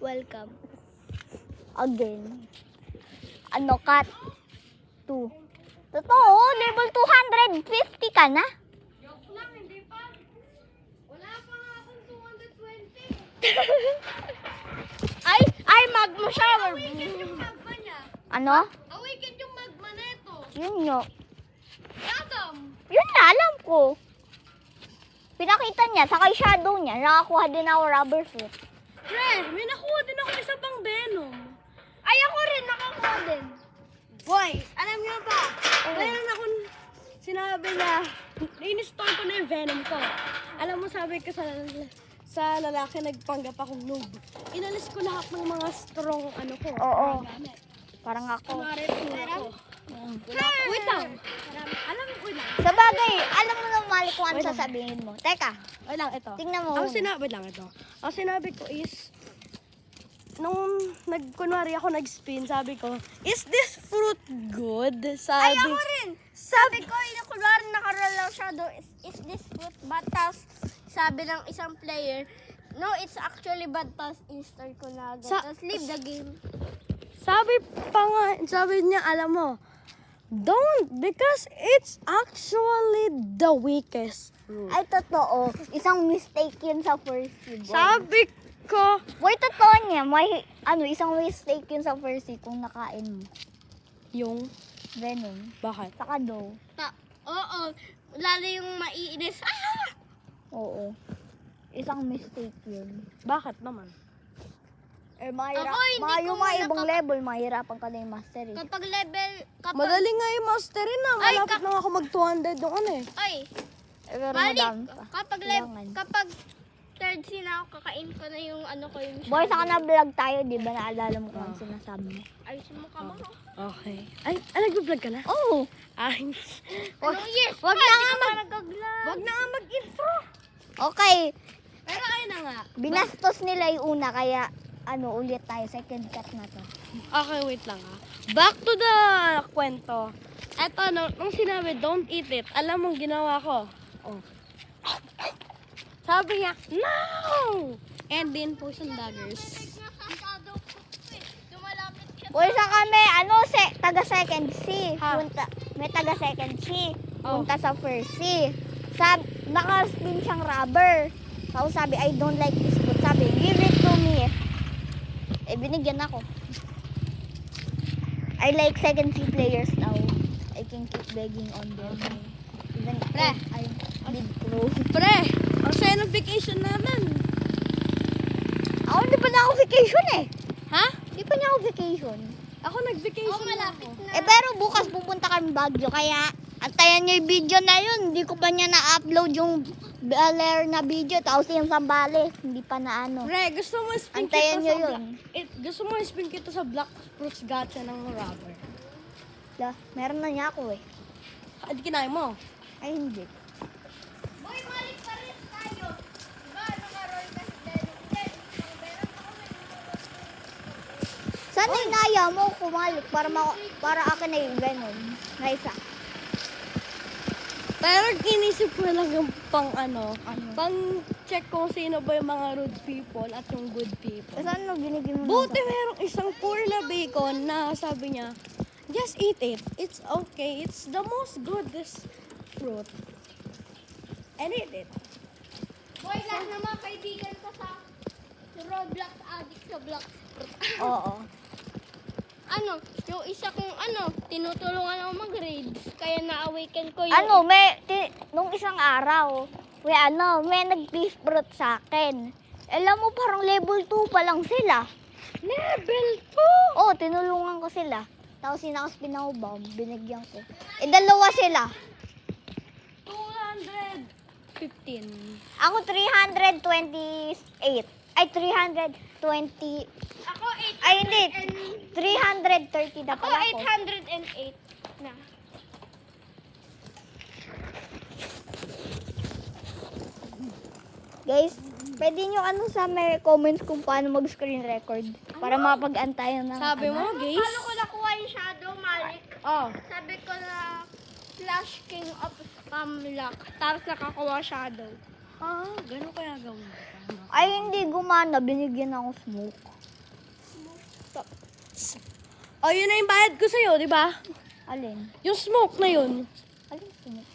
Welcome. Again. Ano, cut 2. Totoo, level 250 ka na? Joke lang, hindi pa. Wala pa nga akong 220. Ay, magma shower. Awaken yung magma niya. Ano? Awaken yung magma neto. Yun nyo. Adam! Yun na, alam ko. Pinakita niya, saka yung shadow niya. Nakakuha din ako rubber fruit. Pre, may nakuha din ako isa pang Venom. Ay, ako rin nakakuha din. Boy, alam niyo ba? Mayroon akong sinabi na in-install ko na yung Venom ko. Alam mo, sabi ko sa lalaki, nagpanggap akong noob. Inalis ko lahat ng mga strong ano ko. Oo. mga gamit. Parang ako. Kunwari, ako. Wait lang. Alam mo, wait lang. Sa bagay, alam mo naman Mali kung ano sasabihin mo. Teka, Wait lang, ito. tingnan mo. Ang sinabi lang ito. Ang sinabi ko is, nung kunwari ako nag-spin, sabi ko, is this fruit good? Sabi, Ay, ako rin. Sabi ko, kunwari nakaroon lang shadow, is this fruit bad? Tapos, sabi ng isang player, no, it's actually bad. Tapos, install ko na agad. Tapos, leave the game. sabi niya, alam mo, don't, because it's actually the weakest fruit. Ay, totoo. Isang mistake yun sa first seed. Sabi ko, Boy, totoo niya. May, isang mistake yun sa first seed kung nakain mo. yung, Venom. bakit? Saka daw. Oo, lalo yung maiinis. Oo. Isang mistake yun. Bakit naman? Mahirap. Ako, hindi ko Yung mga muna ibang level, mahirapan ka na yung master eh. Kapag level, Madali nga yung masterin na. Ay, Malapit na ako mag-200 yung ano eh. Ay, pero Mali, madami pa. Kailangan. kapag third scene ako, kakain ko na yung ano ko yung Boy, saka na-vlog tayo, di ba? Naalala mo kung ano sinasabi mo. Ayusin mo ka mo. Okay. Ay, nag-vlog ka na? Oo. Ay. Anong years? Wag na nga Wag na nga mag-intro. Okay. Pero ayun na nga. Binastos nila yung una, kaya ulit tayo. Second cut na to. Okay, wait lang ha. Back to the kwento. Eto, nung sinabi, don't eat it. Alam mong ginawa ko? Oh. Sabi niya, no! And then, poison daggers. Boy, sa kami, taga second C. Ha? May taga second C. Oh. Punta sa first C. Naka-spin siyang rubber. Tapos sabi, I don't like this food. Sabi, give it to me. Binigyan ako. I like second C players now. I can keep begging on them. Even Pre. I did pro. Pre, ang saya ng vacation namin. Ako, di pa na ako vacation eh. Ha? Di pa na ako vacation. Ako nag-vacation malapit na. Pero bukas pupunta kami Baguio. Kaya, antayan nyo yung video na yun. Hindi ko pa niya na-upload yung Bel-Air na video. Tapos yung Sambales. Hindi pa na Pre, gusto mo spin Antayan kita nyo sa yun. gusto mo spin kita sa Black Fruits Gacha ng rubber. Meron na niya ako eh. At kinain mo. Ay, hindi. Boy, malik pa rin tayo. Diba, naka-roll ka sa denim. Sana inaya mo kumalik para akin na yung Venom. Na isa. Pero kinisip ko lang yung pang pang check kung sino ba yung mga rude people at yung good people. Saan binigyan mo? Buti merong isang poor na bacon na sabi niya, just eat it. It's okay. It's the most goodest fruit. And eat it. Boy, lahat ng mga kaibigan ko sa Roblox addict sa Black Fruit. Oo. Yung isa kong tinutulungan ako mag-raids. Kaya na-awaken ko yung... Nung isang araw, may nag-beef fruit sa akin. Alam mo, parang level 2 pa lang sila. Level Oo, tinulungan ko sila. Tapos sinakas pinahubam, binigyan ko. Dalawa sila. 215. Ako 328. Ay, 320. Ako Ay, hindi. 330 na Ako pala ako. 808 na. Guys, pwede nyo sa may comments kung paano mag-screen record. Para mapag-antayan ng Sabi mo, guys? Paano ko nakuha yung shadow, Malik? Oh. Sabi ko na Flash King of Spam Lock. Tapos nakakuha shadow. Ganun kaya gawin ko. Ay, hindi gumana. Binigyan ako smoke. Oh, yun na yung bayad ko sa'yo, di ba? Alin? Yung smoke na yun. Alin sumok?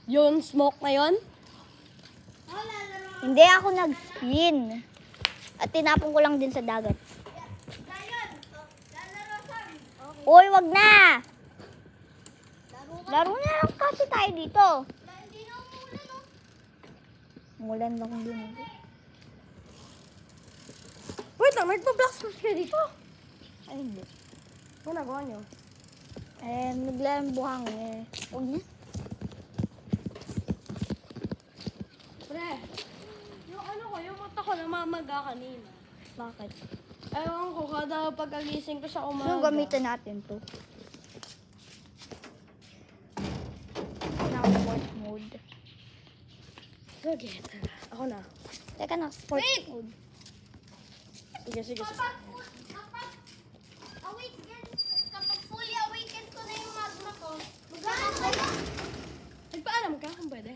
Yung smoke na yun? Hindi ako nag-spin. At tinapon ko lang din sa dagat. Uy, wag na! Laro na lang kasi tayo dito. Umulan lang din. Wait lang, nagpa-black smoke kayo dito. Ay, hindi. Ano nagawa nyo? Naglaan buhang eh. Huwag na. Pre, yung ano ko, yung mata ko namamaga kanina. Bakit? Ewan ko, kada pagkagising ko sa umaga. Ano gamitin natin to? Now, sport mode. Sige, tara. Ako na. Teka na, sport mode. Sige, sige. Kapag fully awakened ko na yung magma ko, magkakaroon. Nagpaalam ka kung pwede.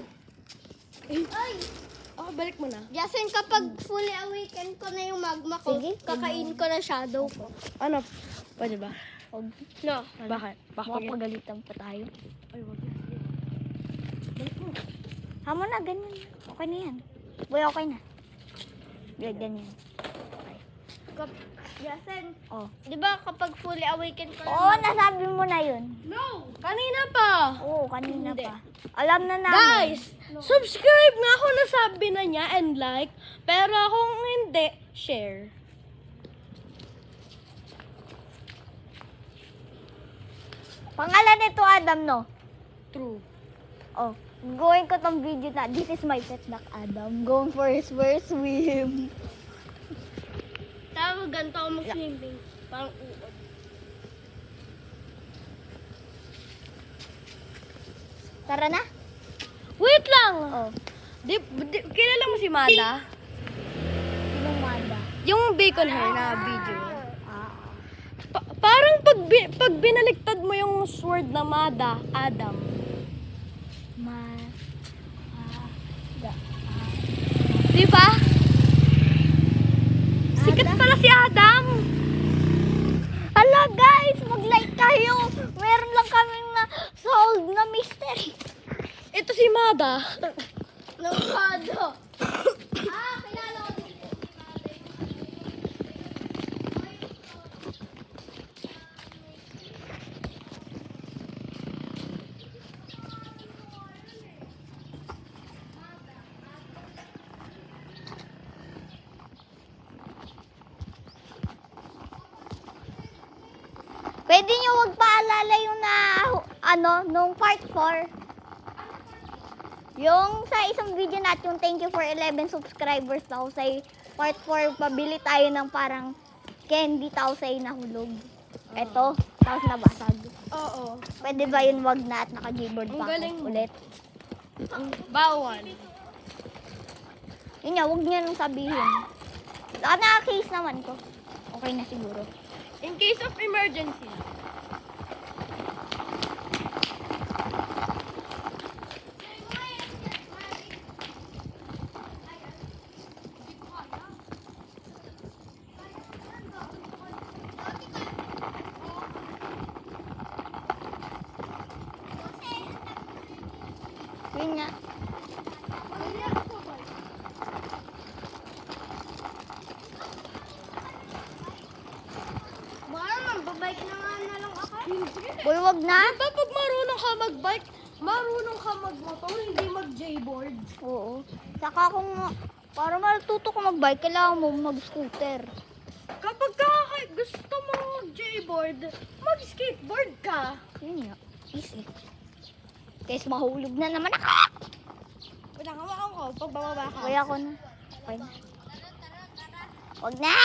Ay! Okay, balik mo na. Yasin, kapag fully awakened ko na yung magma ko, Sige. kakain ko na shadow ko. Ano? Pwede ba? Huwag. No. Bakit? Bakit? Mapagalitan pa tayo. Ay, wag na. Sige. Balik mo. Hamo na, ganyan. Okay na yan. Boy, okay na. Ganyan. Yasin, Oh. di ba kapag fully awakened ko na Oo, nasabi mo na yun. No! Kanina pa! Oo, kanina Hindi. pa. Alam na namin. Guys! Subscribe nga ako nasabi na niya and like. Pero kung hindi, share. Pangalan nito, Adam, no? True. Oh, gawin ko tong video na, this is my pet duck, Adam. Going for his first swim. Tapos ganito ako mag-swimming. Parang uod. Tara na. Wait lang! Oh, Kilala mo si Mada? sinong Mada? Yung bacon hair na video. Ah, Parang pag binaliktad mo yung sword na Mada, Adam. Da. Di ba? Sikat pala si Adam. Hala guys, mag-like kayo. Meron lang kaming na solved na mystery. Ito si Mada. Lungkado. Kilala ko din. Pwede nyo wag paalala yung nung part 4. Yung sa isang video natin, yung thank you for 11 subscribers daw sa part 4, pabili tayo ng parang candy tao sa nahulog. Eto, tapos nabasag. Oo. Pwede ba yun wag na at naka-gboard Ang pa galing ako mo. ulit? Bawal. Yun nga, wag nyo nang sabihin. Saka naka-case naman ko. Okay na siguro. In case of emergency. Yun nga. Baka naman, babike na nga na lang ako. Boy, wag na. Diba pag marunong ka mag-bike, marunong ka mag-motor, hindi mag-J-board? Oo. Saka kung para matuto ko mag-bike, kailangan mo mag-scooter. Kapag gusto mo mag-J-board, mag-skateboard ka. Yun nga. Easy. Kaysa mahulog na naman ako. Wala, hawakan ko pag bababa ka. Kaya ako na. Okay na. Wag na!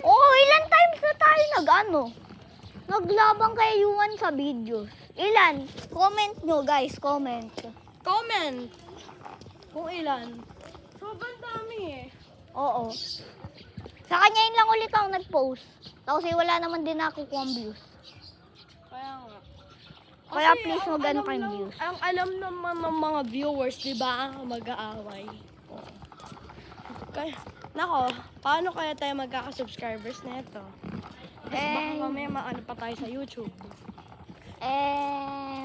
Oh, ilan times na tayo naglabang kay Yuan sa videos. Ilan? Comment nyo guys, comment. Comment. Kung ilan. Sobrang dami eh. Oo. Sa kanya yun lang ulit ako nag-post. Tapos wala naman din nakukuha ang views. Kaya nga. Kaya Kasi please ang wag ano alam kayong ng- views. Ang alam naman ng mga viewers, di ba, mag-aaway. Nako, paano kaya tayo magkaka-subscribers na ito? Baka Eh, mamaya maano pa tayo sa YouTube.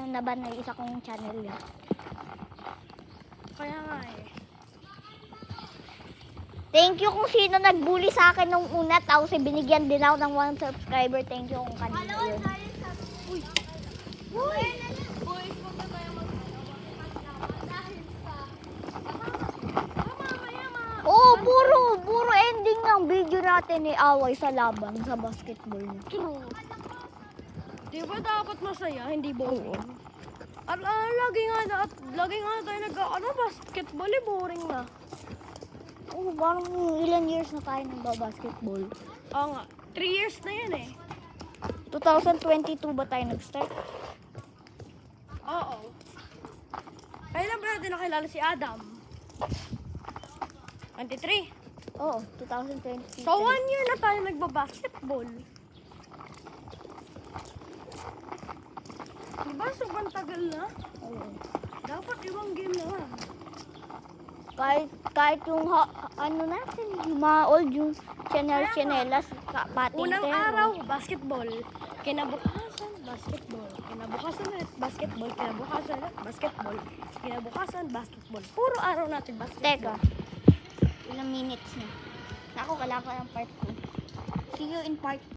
naban na yung isa kong channel yun. Kaya nga eh. Thank you kung sino nagbully sa akin nung una, tapos binigyan din ako ng 1 subscriber. Thank you kung kanino yun. Uy! Boys, huwag na tayo dahil sa... Oo, puro ending ng video natin away sa laban sa basketball. True. Di ba dapat masaya, hindi boring? At lagi nga tayo basketball eh, boring na. Oo, parang ilan years na tayo nagba-basketball. Oo nga, 3 years na yan eh. 2022 ba tayo nag-start? Oo. Kailan ba natin nakilala si Adam? 23. Oo, 2023. So 1 year na tayo nagba-basketball. Diba sobrang tagal na? Oo. Dapat ibang game na lang. Kahit yung ano natin, yung mga old yung chinelas, pating Unang araw, basketball. Kinabukasan, basketball. Kinabukasan ulit, basketball. Kinabukasan ulit, basketball. Kinabukasan, basketball. Puro araw natin basketball. Teka, ilang minutes na. Ako, wala pa ng part 2. See you in part